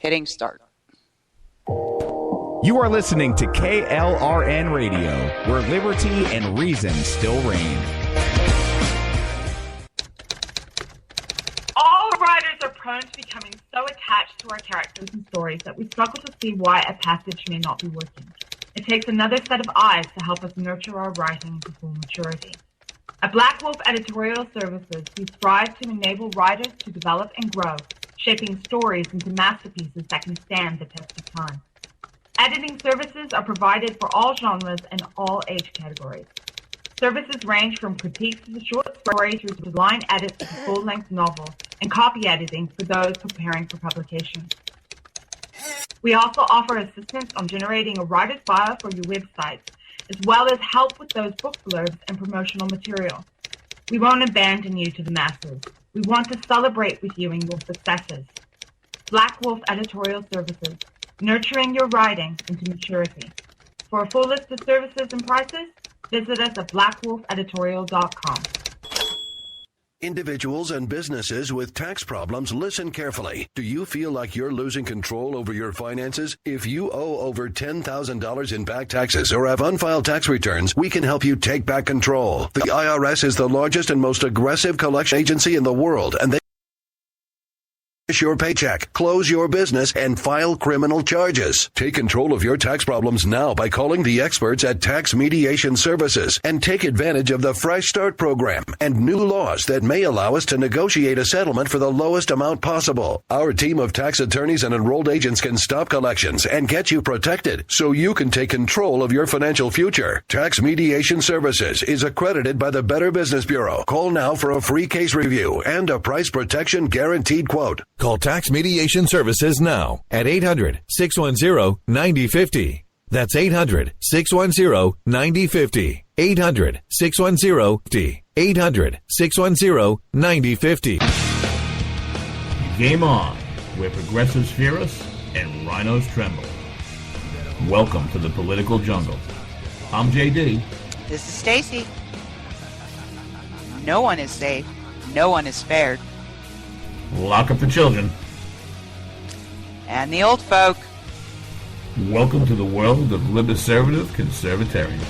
hitting start. You are listening to KLRN Radio, where liberty and reason still reign. All writers are prone to becoming so attached to our characters and stories that we struggle to see why a passage may not be working. It takes another set of eyes to help us nurture our writing to full maturity. At Black Wolf Editorial Services, we strive to enable writers to develop and grow, shaping stories into masterpieces that can stand the test of time. Editing services are provided for all genres and all age categories. Services range from critiques of a short story through to line edits of a full-length novel and copy editing for those preparing for publication. We also offer assistance on generating a writer's bio for your website, as well as help with those book blurbs and promotional material. We won't abandon you to the masses. We want to celebrate with you in your successes. Black Wolf Editorial Services, nurturing your writing into maturity. For a full list of services and prices, visit us at blackwolfeditorial.com. Individuals and businesses with tax problems, listen carefully. Do you feel like you're losing control over your finances? If you owe over $10,000 in back taxes or have unfiled tax returns, we can help you take back control. The IRS is the largest and most aggressive collection agency in the world, and they your paycheck, close your business, and file criminal charges. Take control of your tax problems now by calling the experts at Tax Mediation Services and take advantage of the Fresh Start program and new laws that may allow us to negotiate a settlement for the lowest amount possible. Our team of tax attorneys and enrolled agents can stop collections and get you protected so you can take control of your financial future. Tax Mediation Services is accredited by the Better Business Bureau. Call now for a free case review and a price protection guaranteed quote. Call Tax Mediation Services now at 800-610-9050. That's 800-610-9050. 800-610-9050. 800-610-9050. Game on, where progressives fear us and rhinos tremble. Welcome to the political jungle. I'm JD. This is Stacey. No one is safe. No one is spared. Lock up the children. And the old folk. Welcome to the world of liberservative conservatarians.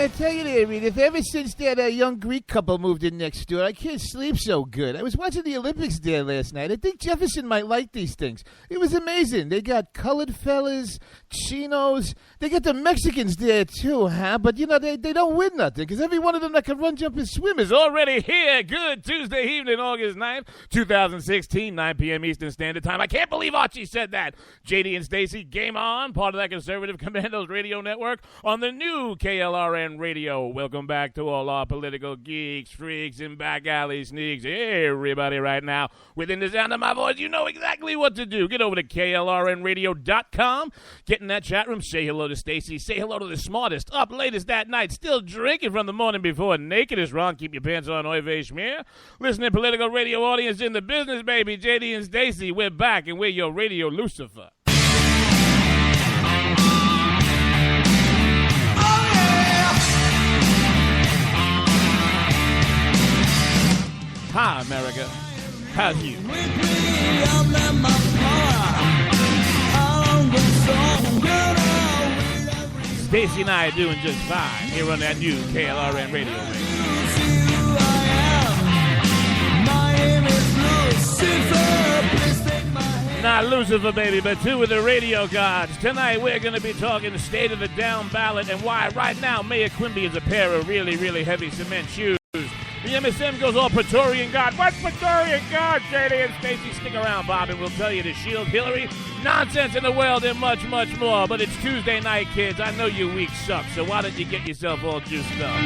I tell you there, Edith, ever since that young Greek couple moved in next door, I can't sleep so good. I was watching the Olympics there last night. I think Jefferson might like these things. It was amazing. They got colored fellas, chinos. They got the Mexicans there, too, huh? But, you know, they don't win nothing because every one of them that can run, jump, and swim is already here. Good Tuesday evening, August 9th, 2016, 9 p.m. Eastern Standard Time. I can't believe Archie said that. JD and Stacey, game on, part of that Conservative Commandos radio network on the new KLRN Radio. Welcome back to all our political geeks, freaks, and back alley sneaks. Hey, everybody right now. Within the sound of my voice, you know exactly what to do. Get over to KLRNradio.com. Get in that chat room. Say hello to Stacey. Say hello to the smartest, up latest that night, still drinking from the morning before naked is wrong. Keep your pants on, oy vey schmear. Listening political radio audience in the business, baby. JD and Stacey, we're back, and we're your Radio Lucifer. Hi, America. How's you? Stacey and I are doing just fine here on that new KLRN radio. Not Lucifer, baby, but two of the radio gods. Tonight we're going to be talking the state of the down ballot and why right now Mayor Quimby is a pair of really, really heavy cement shoes. The MSM goes all Praetorian God. What's Praetorian God? JD and Stacey, stick around, Bob, and we'll tell you to shield Hillary, nonsense in the world, and much, much more. But it's Tuesday night, kids. I know your week sucks, so why don't you get yourself all juiced up?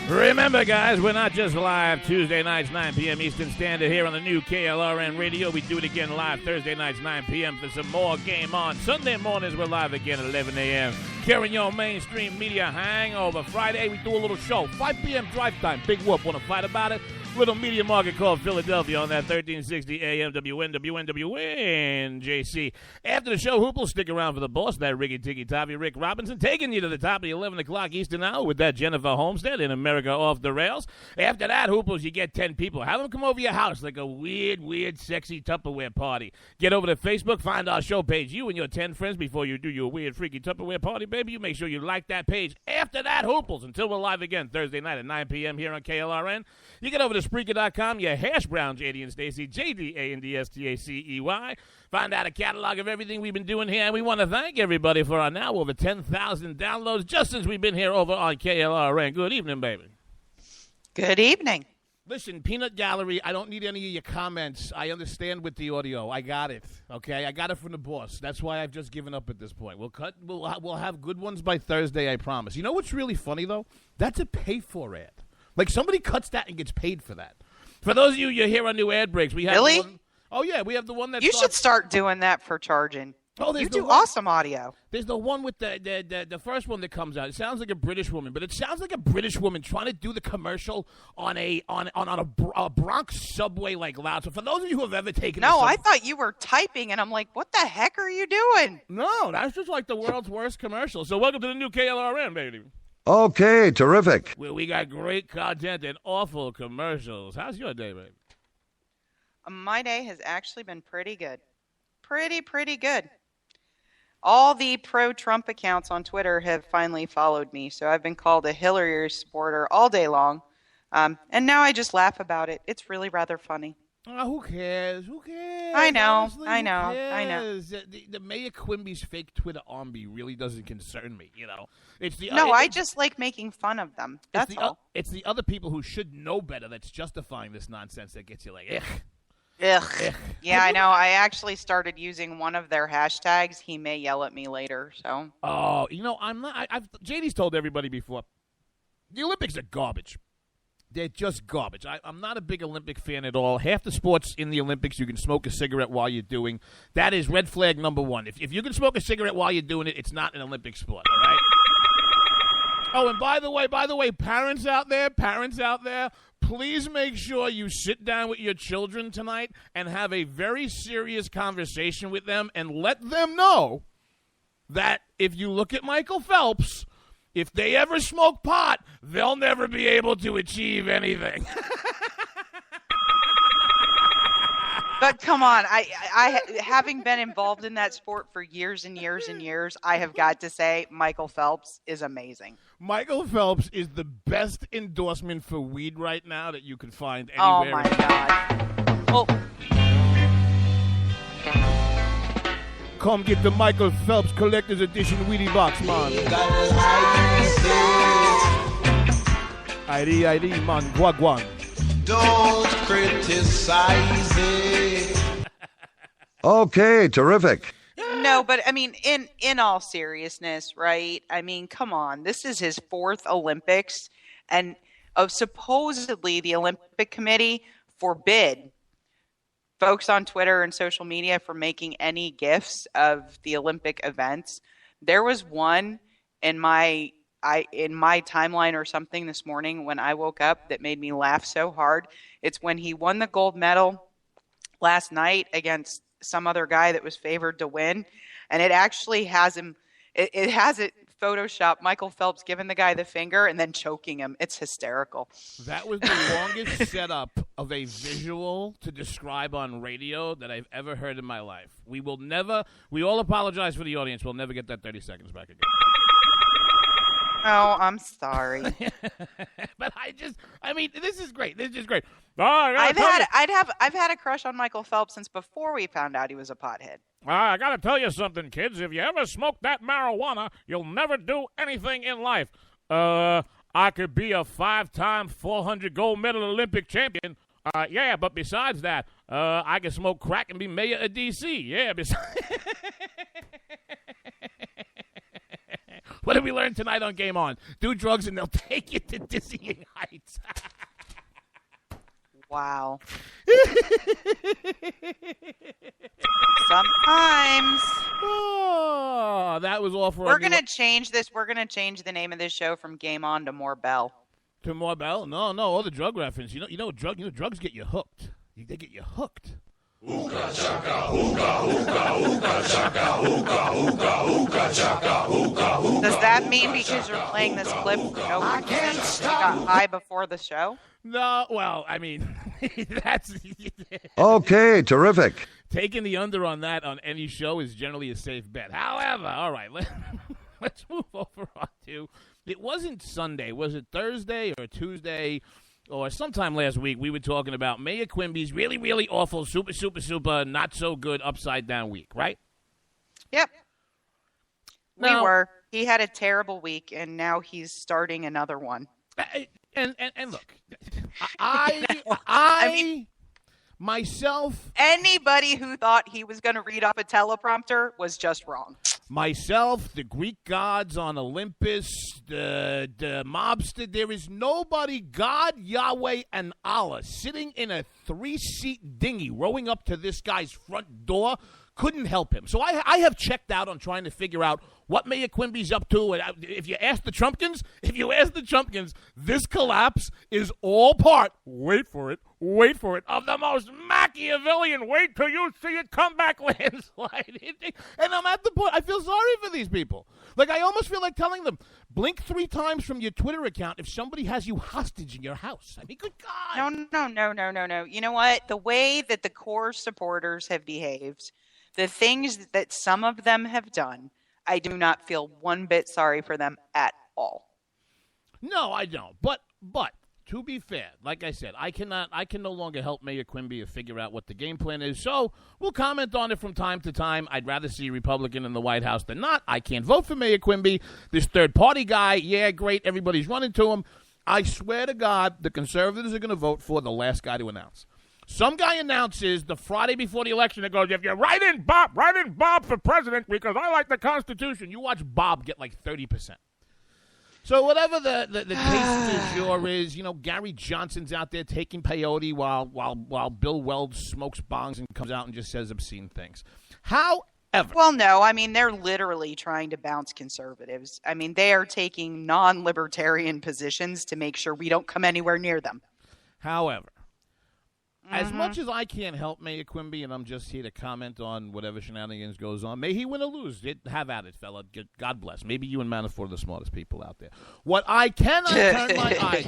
Remember, Remember, guys, we're not just live Tuesday nights, 9 p.m. Eastern Standard here on the new KLRN Radio. We do it again live Thursday nights, 9 p.m. for some more Game On. Sunday mornings, we're live again at 11 a.m. Curing your mainstream media hangover. Friday, we do a little show. 5 p.m. drive time. Big whoop. Want to fight about it? Little media market called Philadelphia on that 1360 AM WNWNWNJC. After the show, Hoop will stick around for the boss, that Ricky Tiki Tavi, Rick Robinson, taking you to the top of the 11 o'clock Eastern hour with that Jennifer Homestead in America Off the Rails. After that, Hooples, you get 10 people. Have them come over your house like a weird, sexy Tupperware party. Get over to Facebook, find our show page. You and your 10 friends, before you do your weird, freaky Tupperware party, baby, you make sure you like that page. After that, Hooples, until we're live again Thursday night at 9 p.m. here on KLRN, you get over to Spreaker.com, your hash brown JD and Stacey, JDANDSTACEY. Find out a catalog of everything we've been doing here, and we want to thank everybody for our now over 10,000 downloads just since we've been here over on KLRN. Good evening, baby. Good evening. Listen, Peanut Gallery, I don't need any of your comments. I understand with the audio. I got it, okay? I got it from the boss. That's why I've just given up at this point. We'll have good ones by Thursday, I promise. You know what's really funny, though? That's a pay-for ad. Like, somebody cuts that and gets paid for that. For those of you hear our new ad breaks, we have really? Oh, yeah, we have the one that You should start doing that for charging. Oh, you do awesome audio. There's the one with the first one that comes out. It sounds like a British woman, but it sounds like a British woman trying to do the commercial on a Bronx subway like loud. So for those of you who have ever taken No, I thought you were typing, and I'm like, what the heck are you doing? No, that's just like the world's worst commercial. So welcome to the new KLRN, baby. Okay, terrific. Where we got great content and awful commercials. How's your day, baby? My day has actually been pretty good. Pretty good. All the pro-Trump accounts on Twitter have finally followed me, so I've been called a Hillary supporter all day long, and now I just laugh about it. It's really rather funny. Oh, who cares? I know. Honestly, I know. The Mayor Quimby's fake Twitter army really doesn't concern me, you know. I just like making fun of them. That's all. It's the other people who should know better that's justifying this nonsense that gets you like, ugh. Ugh. Yeah, I know. I actually started using one of their hashtags. He may yell at me later, so. Oh, you know, I'm not. JD's told everybody before, the Olympics are garbage. They're just garbage. I'm not a big Olympic fan at all. Half the sports in the Olympics, you can smoke a cigarette while you're doing. That is red flag number one. If you can smoke a cigarette while you're doing it, it's not an Olympic sport, all right? Oh, and by the way, parents out there, please make sure you sit down with your children tonight and have a very serious conversation with them and let them know that if you look at Michael Phelps, if they ever smoke pot, they'll never be able to achieve anything. But come on, I having been involved in that sport for years and years and years, I have got to say Michael Phelps is amazing. Michael Phelps is the best endorsement for weed right now that you can find Oh, anywhere. my God. Well, come get the Michael Phelps Collector's Edition Weedy Box, man. ID, man, guaguan. Don't criticize it. Okay, terrific. No, but I mean, in all seriousness, right? I mean, come on. This is his fourth Olympics, and supposedly the Olympic Committee forbid folks on Twitter and social media from making any gifs of the Olympic events. There was one in my timeline or something this morning when I woke up that made me laugh so hard. It's when he won the gold medal last night against some other guy that was favored to win. And it actually has him, it has it Photoshop Michael Phelps giving the guy the finger and then choking him. It's hysterical. That was the longest setup of a visual to describe on radio that I've ever heard in my life. We all apologize for the audience. We'll never get that 30 seconds back again. Oh, I'm sorry. But this is great. This is great. Oh, I've had a crush on Michael Phelps since before we found out he was a pothead. I got to tell you something, kids. If you ever smoke that marijuana, you'll never do anything in life. I could be a 5-time 400 gold medal Olympic champion. Yeah, but besides that, I can smoke crack and be mayor of D.C. Yeah, besides. What did we learn tonight on Game On? Do drugs and they'll take you to dizzying heights. Wow. Sometimes. Oh, that was all for. We're gonna change this. We're gonna change the name of this show from Game On to More Bell. To More Bell? No, all the drug reference. Drugs get you hooked. They get you hooked. Hookah chaka, hookah, hookah, hookah chaka, hookah, hookah, hookah chaka, hookah, hookah. Does that mean because you're playing this clip, I can't stop. Got high before the show? No, well, I mean, that's Okay, terrific. taking the under on that on any show is generally a safe bet. However, all right, let's move over on to. It wasn't Sunday. Was it Thursday or Tuesday? Or sometime last week, we were talking about Mayor Quimby's really, really awful, super, not so good upside down week, right? Yep. Now, we were. He had a terrible week, and now he's starting another one. And look, I myself. Anybody who thought he was going to read off a teleprompter was just wrong. Myself, the Greek gods on Olympus, the mobster, there is nobody, God, Yahweh, and Allah, sitting in a 3-seat dinghy rowing up to this guy's front door, couldn't help him. So I have checked out on trying to figure out what Mayor Quimby's up to. And if you ask the Trumpkins, this collapse is all part, wait for it, of the most Machiavellian, wait till you see it come back landslide. And I'm at the point, I feel sorry for these people. Like, I almost feel like telling them, blink 3 times from your Twitter account if somebody has you hostage in your house. I mean, good God. No. You know what? The way that the core supporters have behaved, the things that some of them have done, I do not feel one bit sorry for them at all. No, I don't. But to be fair, like I said, I can no longer help Mayor Quimby figure out what the game plan is. So we'll comment on it from time to time. I'd rather see a Republican in the White House than not. I can't vote for Mayor Quimby. This third-party guy, yeah, great. Everybody's running to him. I swear to God, the conservatives are going to vote for the last guy to announce. Some guy announces the Friday before the election that goes, if you write in Bob for president because I like the Constitution. You watch Bob get like 30%. So whatever the taste du jour is, Gary Johnson's out there taking peyote while Bill Weld smokes bongs and comes out and just says obscene things. However. Well, no, I mean, they're literally trying to bounce conservatives. I mean, they are taking non-libertarian positions to make sure we don't come anywhere near them. However. As much as I can't help Mayor Quimby, and I'm just here to comment on whatever shenanigans goes on, may he win or lose. Have at it, fella. God bless. Maybe you and Manafort are the smartest people out there. What I cannot turn my eye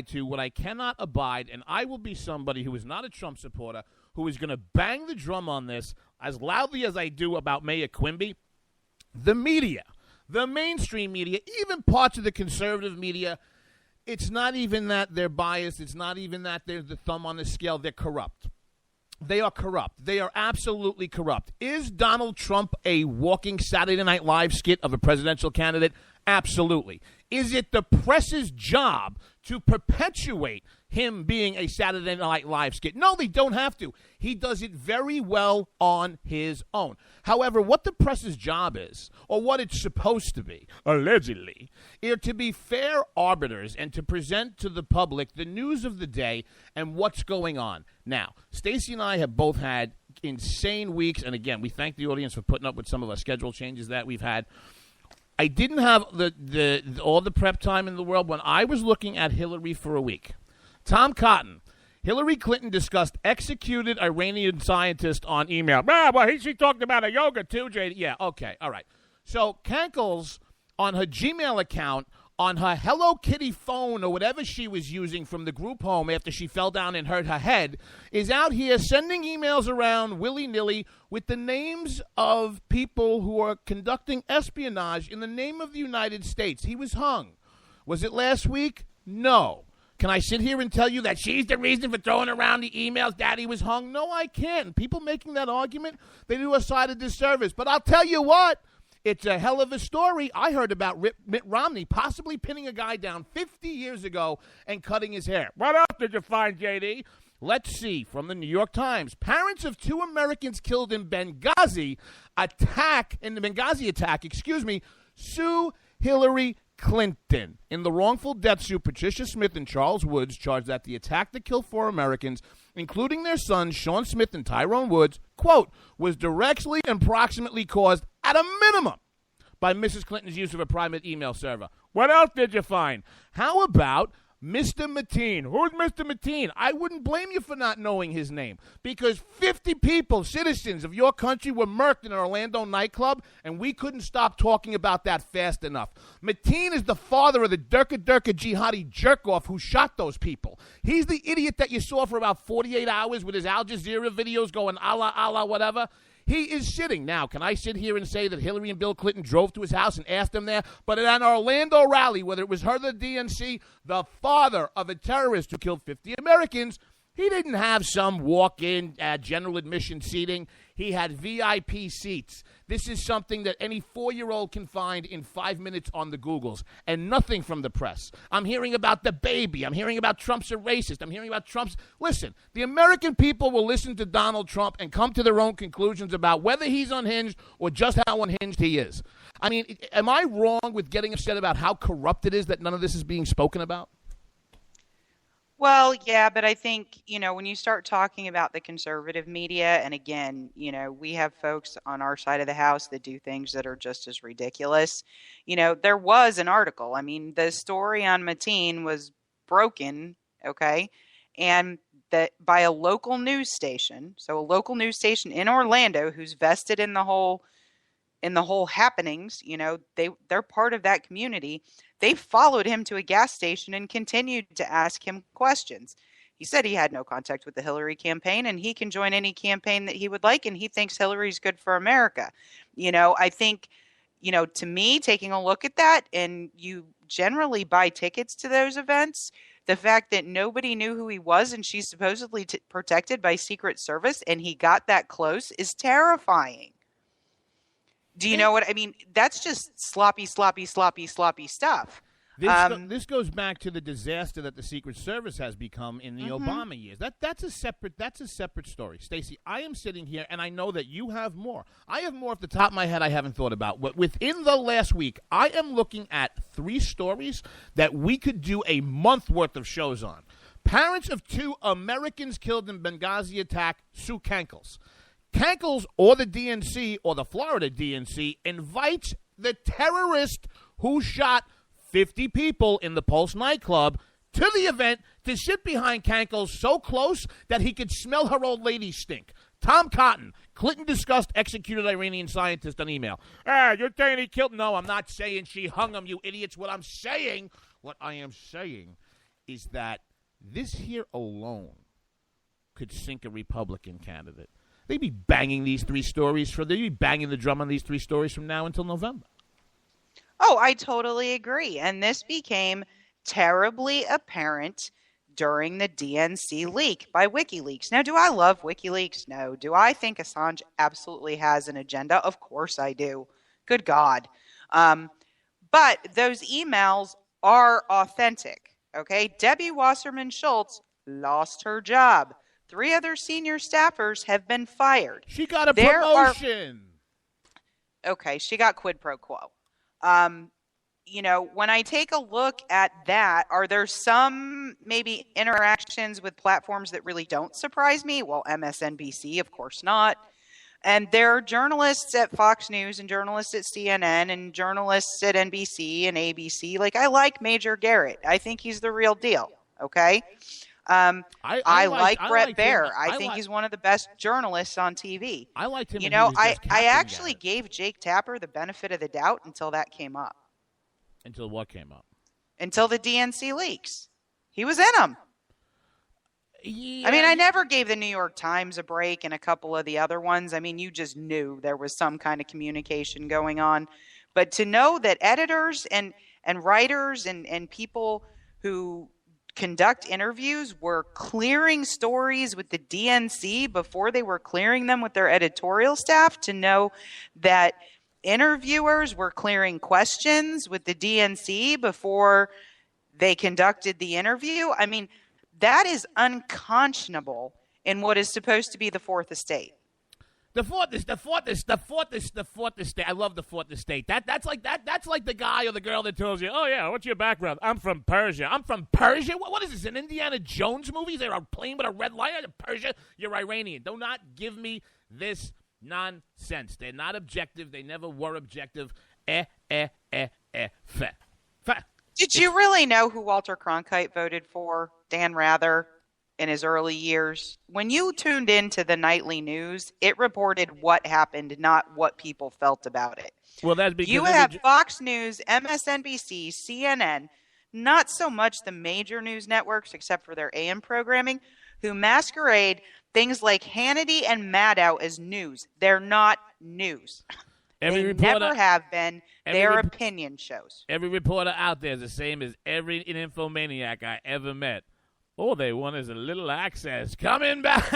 to, what I cannot abide, and I will be somebody who is not a Trump supporter, who is going to bang the drum on this as loudly as I do about Mayor Quimby, the media, the mainstream media, even parts of the conservative media. It's not even that they're biased. It's not even that they're the thumb on the scale. They're corrupt. They are corrupt. They are absolutely corrupt. Is Donald Trump a walking Saturday Night Live skit of a presidential candidate? Absolutely. Is it the press's job to perpetuate him being a Saturday Night Live skit? No, they don't have to. He does it very well on his own. However, what the press's job is, or what it's supposed to be, allegedly, are to be fair arbiters and to present to the public the news of the day and what's going on. Now, Stacey and I have both had insane weeks, and again, we thank the audience for putting up with some of our schedule changes that we've had. I didn't have all the prep time in the world when I was looking at Hillary for a week. Tom Cotton, Hillary Clinton discussed executed Iranian scientist on email. She talked about a yoga too, JD. Yeah, okay, all right. So Kankles on her Gmail account, on her Hello Kitty phone or whatever she was using from the group home after she fell down and hurt her head, is out here sending emails around willy-nilly with the names of people who are conducting espionage in the name of the United States. He was hung. Was it last week? No. Can I sit here and tell you that she's the reason for throwing around the emails Daddy was hung? No, I can't. People making that argument, they do us side a disservice. But I'll tell you what. It's a hell of a story. I heard about Mitt Romney possibly pinning a guy down 50 years ago and cutting his hair. What else did you find, JD? Let's see, from the New York Times. Parents of 2 Americans killed in Benghazi attack, sue Hillary Clinton. In the wrongful death suit, Patricia Smith and Charles Woods charged that the attack that killed 4 Americans, including their sons Sean Smith and Tyrone Woods, quote, was directly and proximately caused at a minimum by Mrs. Clinton's use of a private email server. What else did you find? How about Mr. Mateen? Who's Mr. Mateen? I wouldn't blame you for not knowing his name, because 50 people, citizens of your country, were murked in an Orlando nightclub, and we couldn't stop talking about that fast enough. Mateen is the father of the Durka jihadi jerk-off who shot those people. He's the idiot that you saw for about 48 hours with his Al Jazeera videos going Allah, whatever. He is sitting. Now, can I sit here and say that Hillary and Bill Clinton drove to his house and asked him there? But at an Orlando rally, whether it was her or the DNC, the father of a terrorist who killed 50 Americans, he didn't have some walk-in general admission seating. He had VIP seats. This is something that any 4-year-old can find in 5 minutes on the Googles, and nothing from the press. I'm hearing about the baby. I'm hearing about Trump's a racist. I'm hearing about Trump's... Listen, the American people will listen to Donald Trump and come to their own conclusions about whether he's unhinged or just how unhinged he is. I mean, am I wrong with getting upset about how corrupt it is that none of this is being spoken about? Well, yeah, but I think, when you start talking about the conservative media, and again, we have folks on our side of the house that do things that are just as ridiculous. There was an article. I mean, the story on Mateen was broken, okay, and that by a local news station. So a local news station in Orlando who's vested in the whole happenings, they're part of that community. They followed him to a gas station and continued to ask him questions. He said he had no contact with the Hillary campaign and he can join any campaign that he would like, and he thinks Hillary's good for America. I think, to me, taking a look at that, and you generally buy tickets to those events, the fact that nobody knew who he was and she's supposedly protected by Secret Service and he got that close is terrifying. Do you know what I mean? That's just sloppy stuff. This goes back to the disaster that the Secret Service has become in the Obama years. That's a separate story. Stacey, I am sitting here, and I know that you have more. I have more off the top of my head I haven't thought about. Within the last week, I am looking at 3 stories that we could do a month worth of shows on. Parents of 2 Americans killed in Benghazi attack sue Kankles. Kankles, or the DNC, or the Florida DNC, invites the terrorist who shot 50 people in the Pulse nightclub to the event to sit behind Kankles so close that he could smell her old lady stink. Tom Cotton, Clinton discussed executed Iranian scientist on email. You're saying he killed? No, I'm not saying she hung him, you idiots. What I am saying is that this here alone could sink a Republican candidate. They'd be banging these 3 stories they'd be banging the drum on these 3 stories from now until November. Oh, I totally agree. And this became terribly apparent during the DNC leak by WikiLeaks. Now, do I love WikiLeaks? No. Do I think Assange absolutely has an agenda? Of course I do. Good God. But those emails are authentic. Okay. Debbie Wasserman Schultz lost her job. 3 other senior staffers have been fired. She got a promotion. Okay, she got quid pro quo. When I take a look at that, are there some maybe interactions with platforms that really don't surprise me? Well, MSNBC, of course not. And there are journalists at Fox News and journalists at CNN and journalists at NBC and ABC. Like, I like Major Garrett. I think he's the real deal, okay? I like Brett Baer. I think he's one of the best journalists on TV. I liked him. I actually gave Jake Tapper the benefit of the doubt until that came up. Until what came up? Until the DNC leaks. He was in them. Yeah. I mean, I never gave the New York Times a break and a couple of the other ones. I mean, you just knew there was some kind of communication going on. But to know that editors and writers and people who conduct interviews were clearing stories with the DNC before they were clearing them with their editorial staff, to know that interviewers were clearing questions with the DNC before they conducted the interview. I mean, that is unconscionable in what is supposed to be the Fourth Estate. The fourth estate. I love the fourth estate. That's like the guy or the girl that tells you, "Oh yeah, what's your background? I'm from Persia." I'm from Persia. What is this? An Indiana Jones movie? They're playing with a red light in Persia. You're Iranian. Do not give me this nonsense. They're not objective. They never were objective. Did you really know who Walter Cronkite voted for? Dan Rather. In his early years, when you tuned into the nightly news, it reported what happened, not what people felt about it. Well, that's because you have Fox News, MSNBC, CNN, not so much the major news networks, except for their AM programming, who masquerade things like Hannity and Maddow as news. They're not news. They never have been. They're opinion shows. Every reporter out there is the same as every infomaniac I ever met. All they want is a little access. Coming back.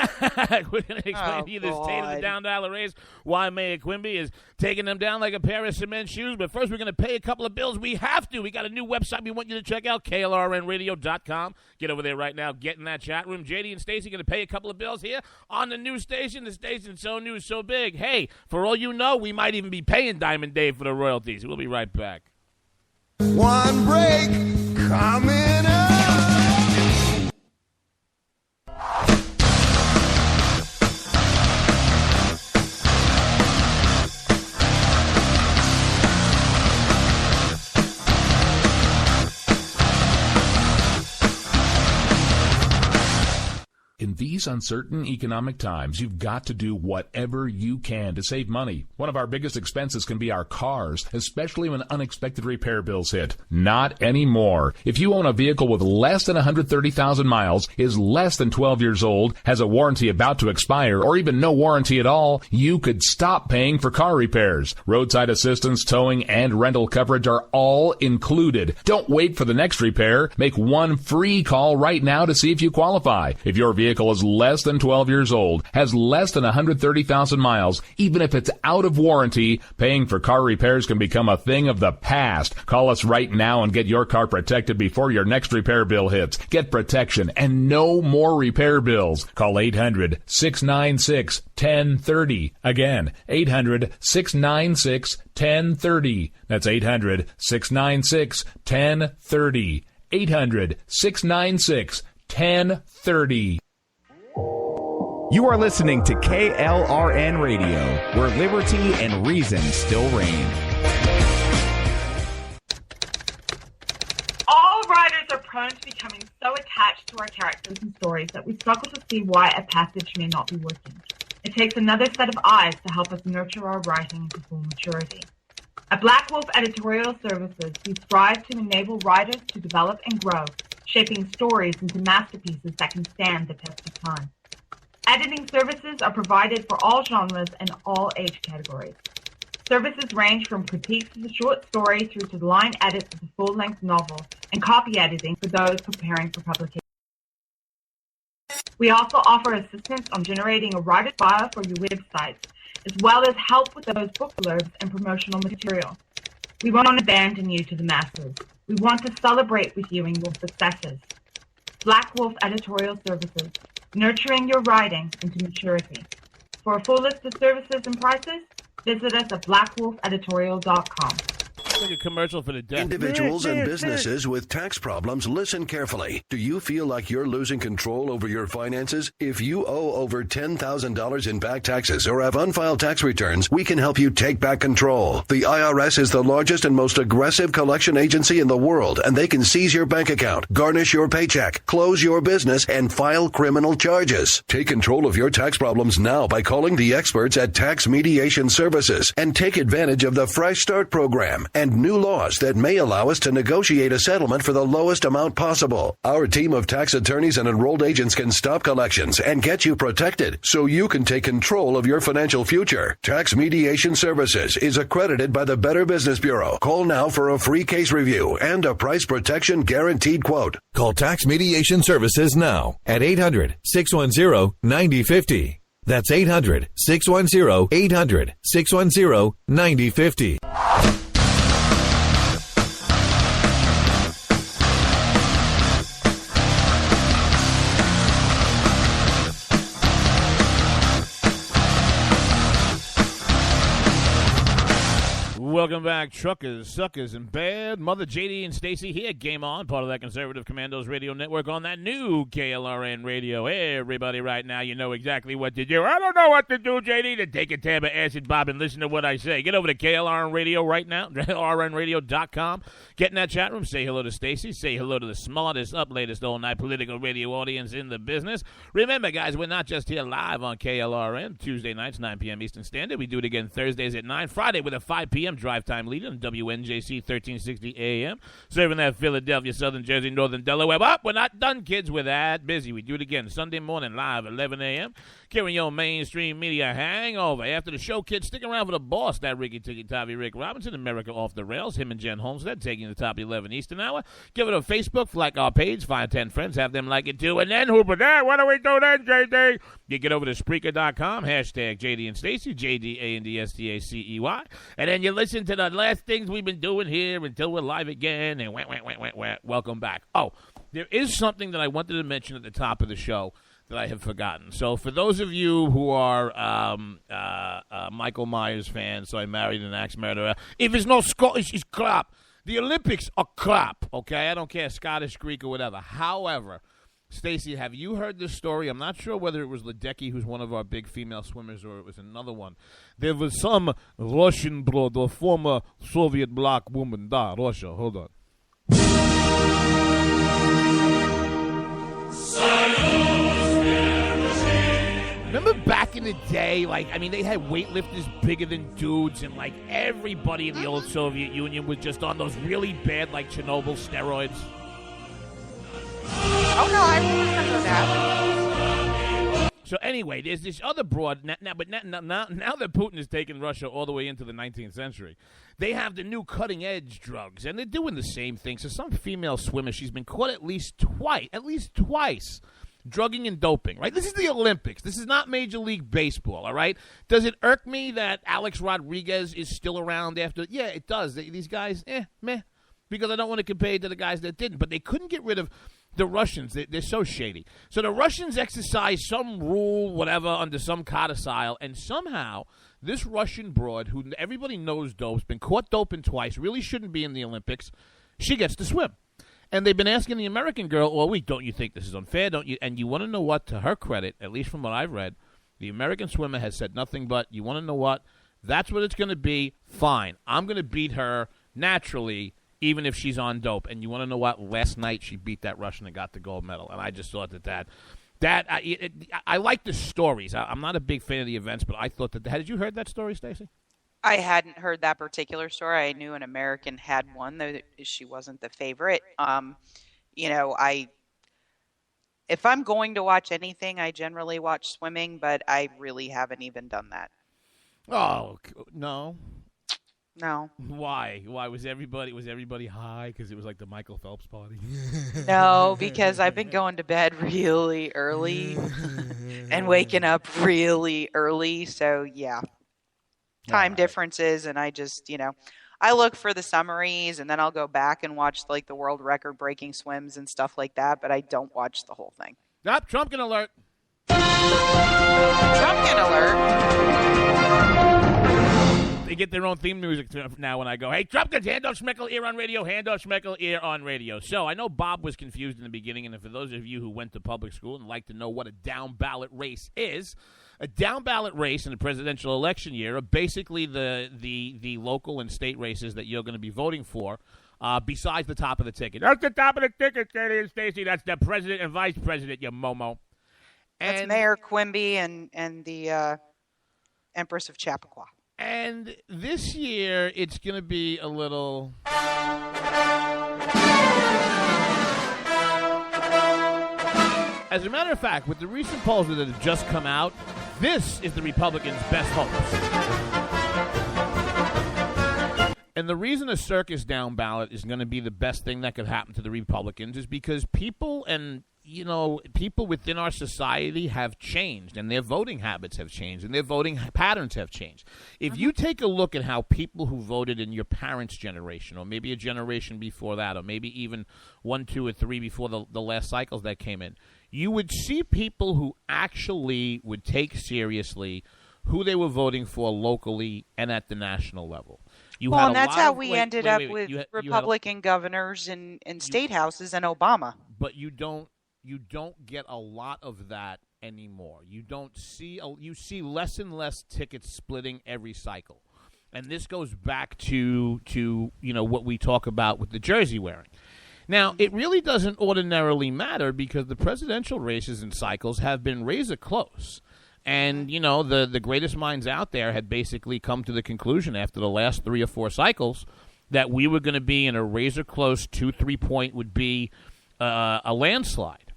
We're going to explain to you the state of the down dollar race, why Mayor Quimby is taking them down like a pair of cement shoes. But first, we're going to pay a couple of bills. We have to. We got a new website we want you to check out, klrnradio.com. Get over there right now. Get in that chat room. JD and Stacey going to pay a couple of bills here on the new station. The station's so new, so big. Hey, for all you know, we might even be paying Diamond Dave for the royalties. We'll be right back. One break coming up. In these uncertain economic times, you've got to do whatever you can to save money. One of our biggest expenses can be our cars, especially when unexpected repair bills hit. Not anymore. If you own a vehicle with less than 130,000 miles, is less than 12 years old, has a warranty about to expire, or even no warranty at all, you could stop paying for car repairs. Roadside assistance, towing, and rental coverage are all included. Don't wait for the next repair. Make one free call right now to see if you qualify. If your vehicle is less than 12 years old, has less than 130,000 miles, even if it's out of warranty, paying for car repairs can become a thing of the past. Call us right now and get your car protected before your next repair bill hits. Get protection and no more repair bills. Call 800-696-1030. Again, 800-696-1030. That's 800-696-1030. 800-696-1030. You are listening to KLRN Radio, where liberty and reason still reign. All writers are prone to becoming so attached to our characters and stories that we struggle to see why a passage may not be working. It takes another set of eyes to help us nurture our writing into full maturity. At Black Wolf Editorial Services, we strive to enable writers to develop and grow, shaping stories into masterpieces that can stand the test of time. Editing services are provided for all genres and all age categories. Services range from critiques of the short story through to the line edits of the full-length novel and copy editing for those preparing for publication. We also offer assistance on generating a writer's bio for your websites, as well as help with those book blurbs and promotional material. We won't abandon you to the masses. We want to celebrate with you in your successes. Black Wolf Editorial Services, nurturing your writing into maturity. For a full list of services and prices, visit us at blackwolfeditorial.com. Like a commercial for the deaf. Individuals and businesses with tax problems, listen carefully. Do you feel like you're losing control over your finances? If you owe over $10,000 in back taxes or have unfiled tax returns, we can help you take back control. The IRS is the largest and most aggressive collection agency in the world, and they can seize your bank account, garnish your paycheck, close your business, and file criminal charges. Take control of your tax problems now by calling the experts at Tax Mediation Services and take advantage of the Fresh Start program and new laws that may allow us to negotiate a settlement for the lowest amount possible. Our team of tax attorneys and enrolled agents can stop collections and get you protected so you can take control of your financial future. Tax Mediation Services is accredited by the Better Business Bureau. Call now for a free case review and a price protection guaranteed quote. Call Tax Mediation Services now at 800-610-9050. That's 800-610-9050. Welcome back, truckers, suckers, and bad mother. JD and Stacey here. Game on, part of that Conservative Commandos radio network on that new KLRN radio. Hey, everybody, right now, you know exactly what to do. I don't know what to do, JD, to take a tab of acid, Bob, and listen to what I say. Get over to KLRN radio right now, rnradio.com. Get in that chat room. Say hello to Stacey. Say hello to the smartest, up, latest all-night political radio audience in the business. Remember, guys, we're not just here live on KLRN Tuesday nights, 9 p.m. Eastern Standard. We do it again Thursdays at 9, Friday with a 5 p.m. drive time leader on WNJC 1360 AM, serving that Philadelphia, Southern Jersey, Northern Delaware. But we're not done, kids. We're that busy. We do it again Sunday morning live 11 a.m. Carrying your mainstream media hangover. After the show, kids, stick around for the boss, that Ricky Ticky Tavi Rick Robinson, America Off the Rails, him and Jen Holmstead, taking the top 11 Eastern hour. Give it a Facebook, like our page, find 10 friends, have them like it too, and then who but that? What do we do then, JD? You get over to Spreaker.com, hashtag JD and Stacey, JDANDSTACEY, and then you listen to the last things we've been doing here until we're live again, and welcome back. Oh, there is something that I wanted to mention at the top of the show that I have forgotten. So for those of you who are Michael Myers fans, so I married an axe murderer, if it's no Scottish, it's crap. The Olympics are crap, okay? I don't care, Scottish, Greek, or whatever. However, Stacey, have you heard this story? I'm not sure whether it was Ledecky, who's one of our big female swimmers, or it was another one. There was some Russian blood, or former Soviet bloc woman. Russia, hold on. Remember back in the day, they had weightlifters bigger than dudes, and, everybody in the old Soviet Union was just on those really bad, Chernobyl steroids. Oh, no, I remember that. So anyway, there's this other broad, now that Putin has taken Russia all the way into the 19th century, they have the new cutting-edge drugs, and they're doing the same thing. So some female swimmer, she's been caught at least twice, drugging and doping, right? This is the Olympics. This is not Major League Baseball, all right? Does it irk me that Alex Rodriguez is still around after? Yeah, it does. These guys, meh, because I don't want to compare to the guys that didn't. But they couldn't get rid of the Russians. They're so shady. So the Russians exercise some rule, whatever, under some codicil, and somehow this Russian broad, who everybody knows dopes, been caught doping twice, really shouldn't be in the Olympics, she gets to swim. And they've been asking the American girl all week, don't you think this is unfair? Don't you? And you want to know what, to her credit, at least from what I've read, the American swimmer has said nothing but, you want to know what? That's what it's going to be. Fine. I'm going to beat her naturally, even if she's on dope. And you want to know what? Last night she beat that Russian and got the gold medal. And I just thought I like the stories. I'm not a big fan of the events, but I thought that. Had you heard that story, Stacey? I hadn't heard that particular story. I knew an American had one, though she wasn't the favorite. If I'm going to watch anything, I generally watch swimming, but I really haven't even done that. Oh, no. No. Why? Was everybody high because it was like the Michael Phelps party? No, because I've been going to bed really early and waking up really early. So, yeah. Time differences, and I just, I look for the summaries, and then I'll go back and watch, the world record-breaking swims and stuff like that, but I don't watch the whole thing. Stop, Trumpkin alert. Trumpkin alert. They get their own theme music now when I go, hey, Trumpkins, Handoff Schmeckel, ear on radio, Handoff Schmeckel, ear on radio. So I know Bob was confused in the beginning, and for those of you who went to public school and like to know what a down ballot race is, a down ballot race in the presidential election year are basically the local and state races that you're going to be voting for, besides the top of the ticket. That's the top of the ticket, Stacey. That's the president and vice president, you momo. And that's Mayor Quimby and the Empress of Chappaqua. And this year, it's going to be a little... As a matter of fact, with the recent polls that have just come out, this is the Republicans' best hopes. And the reason a circus down ballot is going to be the best thing that could happen to the Republicans is because people within our society have changed, and their voting habits have changed, and their voting patterns have changed. If you take a look at how people who voted in your parents' generation, or maybe a generation before that, or maybe even 1, 2, or 3 before the last cycles that came in, you would see people who actually would take seriously who they were voting for locally and at the national level. Well, and that's how we ended up with Republican governors and state houses and Obama. But you don't get a lot of that anymore. You see less and less tickets splitting every cycle. And this goes back to what we talk about with the jersey wearing. Now, it really doesn't ordinarily matter because the presidential races and cycles have been razor close. And, the greatest minds out there had basically come to the conclusion after the last 3 or 4 cycles that we were going to be in a razor close 2-3 point would be a landslide.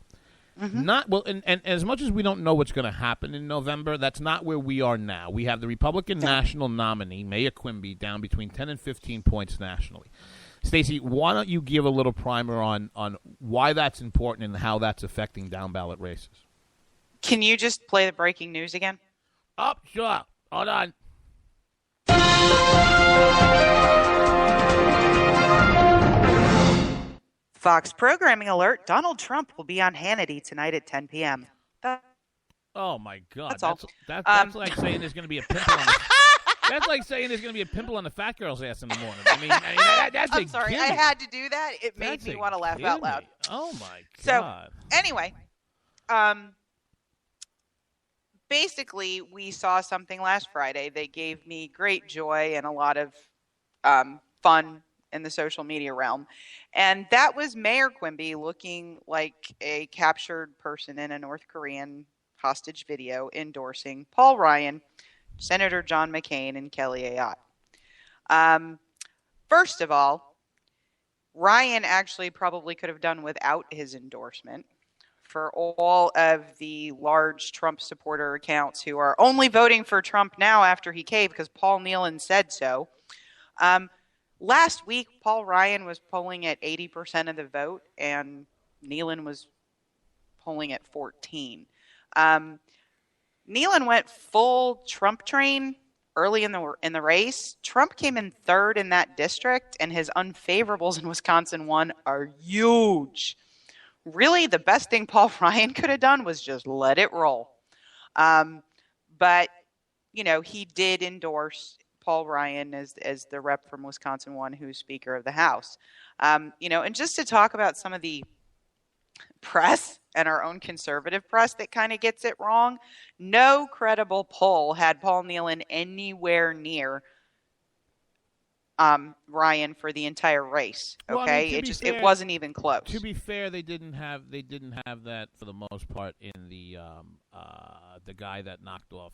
Mm-hmm. And as much as we don't know what's going to happen in November, that's not where we are now. We have the Republican national nominee, Mayor Quimby, down between 10 and 15 points nationally. Stacey, why don't you give a little primer on why that's important and how that's affecting down ballot races? Can you just play the breaking news again? Oh, sure. Hold on. Fox programming alert. Donald Trump will be on Hannity tonight at 10 p.m. Oh, my God. That's all. That's like saying there's going to be a pimple on the That's like saying there's going to be a pimple on the fat girl's ass in the morning. I mean that's I'm sorry. gimme. I had to do that. It made me want to laugh out loud. Oh, my So, God. anyway, basically, we saw something last Friday that gave me great joy and a lot of fun in the social media realm. And that was Mayor Quimby looking like a captured person in a North Korean hostage video endorsing Paul Ryan, Senator John McCain, and Kelly Ayotte. First of all, Ryan actually probably could have done without his endorsement. For all of the large Trump supporter accounts who are only voting for Trump now after he caved because Paul Nealon said so. Last week, Paul Ryan was polling at 80% of the vote, and Nealon was polling at 14%. Nealon went full Trump train early in the race. Trump came in third in that district, and his unfavorables in Wisconsin 1 are huge. Really, the best thing Paul Ryan could have done was just let it roll. But, he did endorse Paul Ryan as the rep from Wisconsin 1 who's Speaker of the House. And just to talk about some of the press and our own conservative press that kind of gets it wrong, no credible poll had Paul Nealon anywhere near Ryan for the entire race. Okay, well, I mean, it wasn't even close. To be fair, they didn't have that for the most part in the guy that knocked off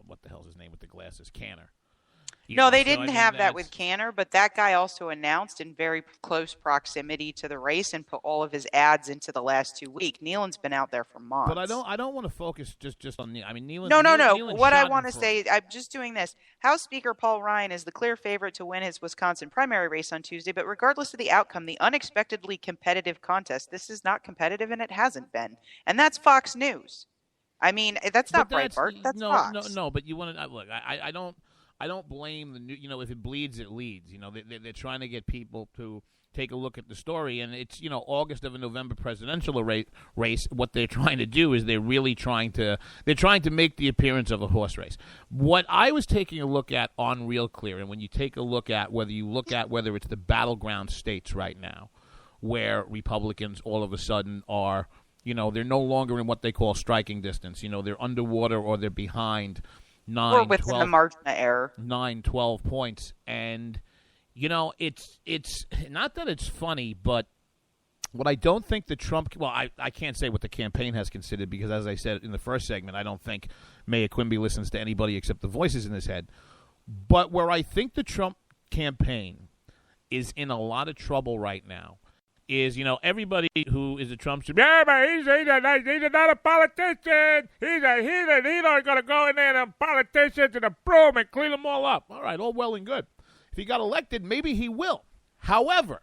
what the hell's his name with the glasses, Canner. No, they didn't have that with Canner, but that guy also announced in very close proximity to the race and put all of his ads into the last 2 weeks. Nealon's been out there for months. But I don't want to focus just on Nealon. I mean, Nealon. No. Nealon What I want to say, I'm just doing this. House Speaker Paul Ryan is the clear favorite to win his Wisconsin primary race on Tuesday, but regardless of the outcome, the unexpectedly competitive contest, this is not competitive, and it hasn't been. And that's Fox News. I mean, that's not Breitbart. That's Fox. No, but you want to look. I don't blame the new. If it bleeds, it leads. They're trying to get people to take a look at the story, and it's August of a November presidential race. What they're trying to do is they're trying to make the appearance of a horse race. What I was taking a look at on Real Clear, and when you take a look at whether it's the battleground states right now, where Republicans all of a sudden are, they're no longer in what they call striking distance. They're underwater or they're behind. We're within the margin of error. 9-12 points. And, it's not that it's funny, but what I don't think the Trump – well, I can't say what the campaign has considered because, as I said in the first segment, I don't think Mayor Quimby listens to anybody except the voices in his head. But where I think the Trump campaign is in a lot of trouble right now is, everybody who is a Trump yeah, but he's not a politician. He's not going to go in there and politicians and a broom and clean them all up. All right, all well and good. If he got elected, maybe he will. However,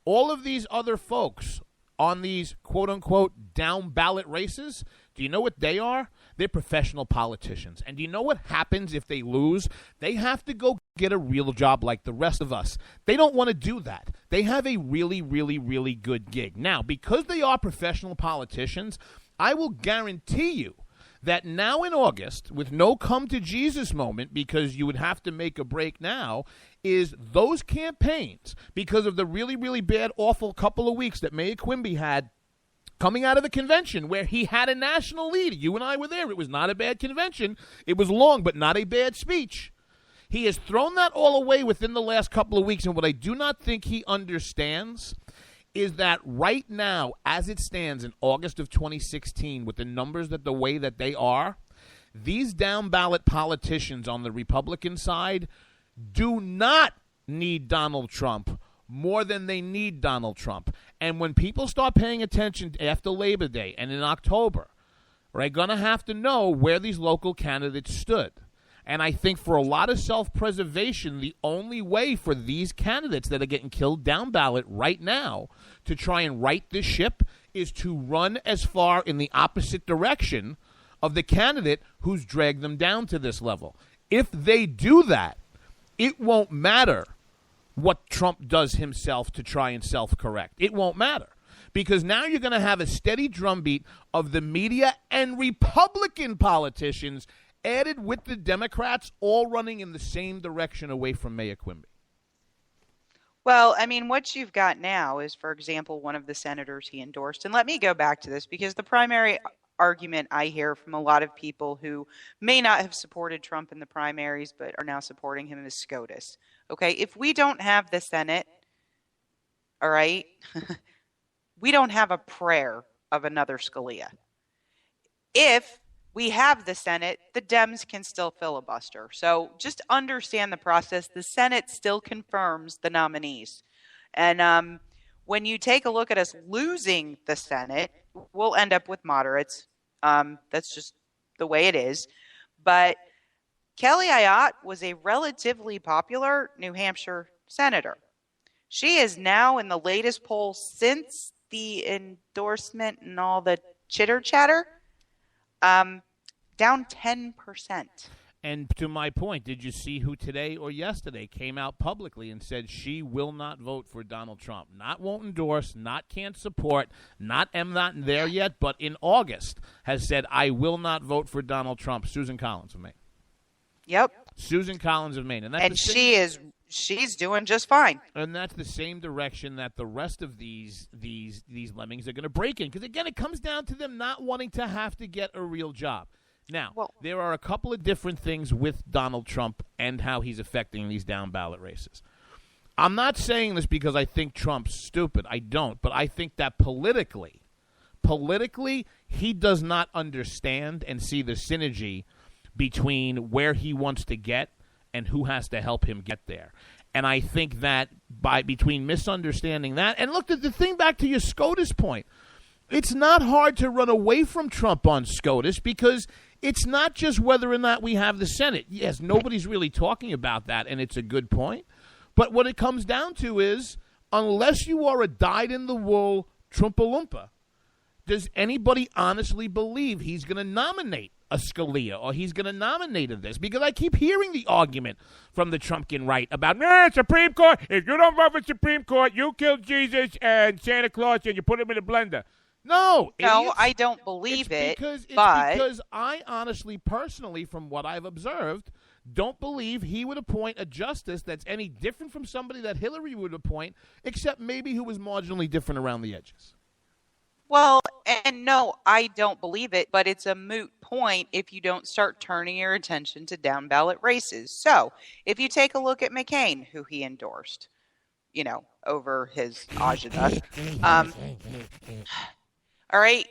all of these other folks on these quote-unquote down ballot races, do you know what they are? They're professional politicians. And do you know what happens if they lose? They have to go get a real job like the rest of us. They don't want to do that. They have a really, really, really good gig. Now, because they are professional politicians, I will guarantee you that now in August, with no come to Jesus moment, because you would have to make a break now, is those campaigns, because of the really, really bad, awful couple of weeks that Mayor Quimby had coming out of the convention where he had a national lead. You and I were there. It was not a bad convention. It was long, but not a bad speech. He has thrown that all away within the last couple of weeks, and what I do not think he understands is that right now, as it stands in August of 2016, with the numbers that the way that they are, these down ballot politicians on the Republican side do not need Donald Trump more than they need Donald Trump. And when people start paying attention after Labor Day and in October, they're going to have to know where these local candidates stood. And I think for a lot of self-preservation, the only way for these candidates that are getting killed down ballot right now to try and right this ship is to run as far in the opposite direction of the candidate who's dragged them down to this level. If they do that, it won't matter what Trump does himself to try and self-correct. It won't matter. Because now you're going to have a steady drumbeat of the media and Republican politicians added with the Democrats all running in the same direction away from Mayor Quimby. Well, I mean, what you've got now is, for example, one of the senators he endorsed. And let me go back to this because the primary argument I hear from a lot of people who may not have supported Trump in the primaries but are now supporting him is SCOTUS. Okay, if we don't have the Senate, all right, we don't have a prayer of another Scalia. If we have the Senate, the Dems can still filibuster. So just understand the process. The Senate still confirms the nominees. And when you take a look at us losing the Senate, we'll end up with moderates. That's just the way it is. But Kelly Ayotte was a relatively popular New Hampshire senator. She is now in the latest poll since the endorsement and all the chitter-chatter, down 10%. And to my point, did you see who today or yesterday came out publicly and said she will not vote for Donald Trump? Not won't endorse, not can't support, not am not there yet, but in August has said, I will not vote for Donald Trump. Susan Collins of Maine. Yep. Susan Collins of Maine. And she's doing just fine. And that's the same direction that the rest of these lemmings are going to break in. Because, again, it comes down to them not wanting to have to get a real job. Now, there are a couple of different things with Donald Trump and how he's affecting these down-ballot races. I'm not saying this because I think Trump's stupid. I don't. But I think that politically, he does not understand and see the synergy between where he wants to get and who has to help him get there. And I think that between misunderstanding that, and look, the thing back to your SCOTUS point, it's not hard to run away from Trump on SCOTUS because it's not just whether or not we have the Senate. Yes, nobody's really talking about that, and it's a good point. But what it comes down to is, unless you are a dyed-in-the-wool Trumpa-Loompa, does anybody honestly believe he's going to nominate a Scalia or he's going to nominate this? Because I keep hearing the argument from the Trumpkin right about, Supreme Court, if you don't vote for Supreme Court, you kill Jesus and Santa Claus and you put him in a blender. No, I don't believe it. Because I honestly, personally, from what I've observed, don't believe he would appoint a justice that's any different from somebody that Hillary would appoint, except maybe who was marginally different around the edges. Well, and no, I don't believe it, but it's a moot point if you don't start turning your attention to down ballot races. So if you take a look at McCain, who he endorsed, over his agenda. All right.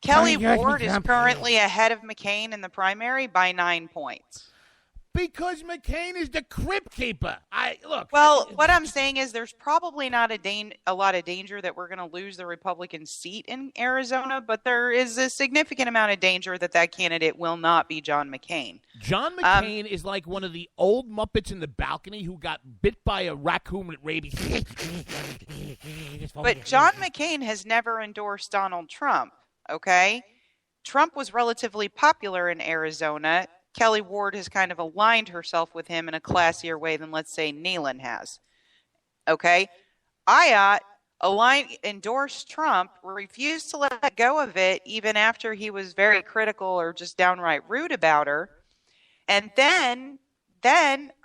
Kelly Ward is currently ahead of McCain in the primary by 9 points. Because McCain is the crypt keeper. Well, what I'm saying is there's probably not a lot of danger that we're going to lose the Republican seat in Arizona, but there is a significant amount of danger that candidate will not be John McCain. John McCain is like one of the old Muppets in the balcony who got bit by a raccoon with rabies. But John McCain has never endorsed Donald Trump, okay? Trump was relatively popular in Arizona. Kelly Ward has kind of aligned herself with him in a classier way than, let's say, Nealon has. Okay? Ayotte endorsed Trump, refused to let go of it even after he was very critical or just downright rude about her. And then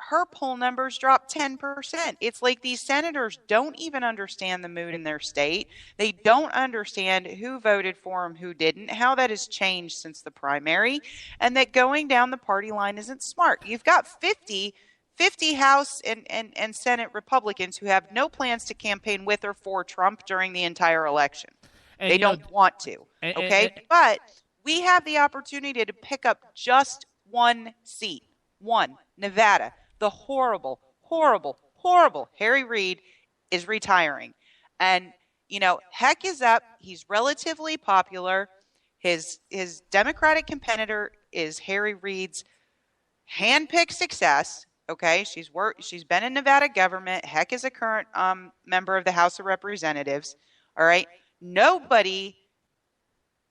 her poll numbers dropped 10%. It's like these senators don't even understand the mood in their state. They don't understand who voted for him, who didn't, how that has changed since the primary, and that going down the party line isn't smart. You've got 50 House and Senate Republicans who have no plans to campaign with or for Trump during the entire election. And they don't want to, okay? But we have the opportunity to pick up just one seat. One, Nevada. The horrible, horrible, horrible Harry Reid is retiring. And, Heck is up. He's relatively popular. His Democratic competitor is Harry Reid's handpicked success. Okay, she's been in Nevada government. Heck is a current member of the House of Representatives. All right. Nobody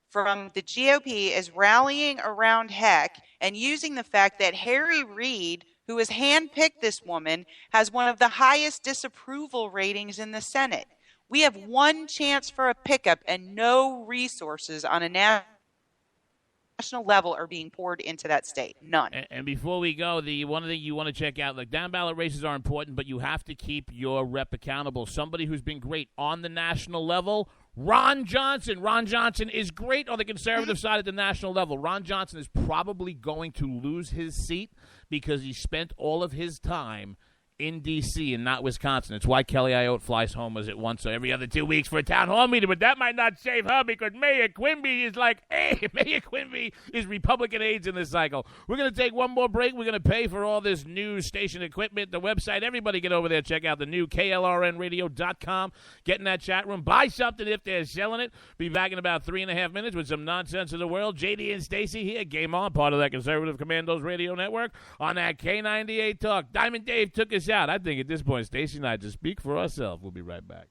from the GOP is rallying around Heck and using the fact that Harry Reid, who has handpicked this woman, has one of the highest disapproval ratings in the Senate. We have one chance for a pickup, and no resources on a national level are being poured into that state. None. And before we go, the one thing you want to check out, like, down ballot races are important, but you have to keep your rep accountable. Somebody who's been great on the national level, Ron Johnson. Ron Johnson is great on the conservative side at the national level. Ron Johnson is probably going to lose his seat because he spent all of his time in D.C. and not Wisconsin. It's why Kelly Ayotte flies home, was it once or every other 2 weeks for a town hall meeting, but that might not save her because Mayor Quimby is like, hey, Mayor Quimby is Republican aides in this cycle. We're going to take one more break. We're going to pay for all this new station equipment, the website. Everybody get over there, check out the new KLRNradio.com. Get in that chat room. Buy something if they're selling it. Be back in about 3.5 minutes with some nonsense of the world. JD and Stacey here. Game on, part of that Conservative Commandos radio network on that K98 Talk. Diamond Dave took us out. I think at this point, Stacey and I just speak for ourselves. We'll be right back.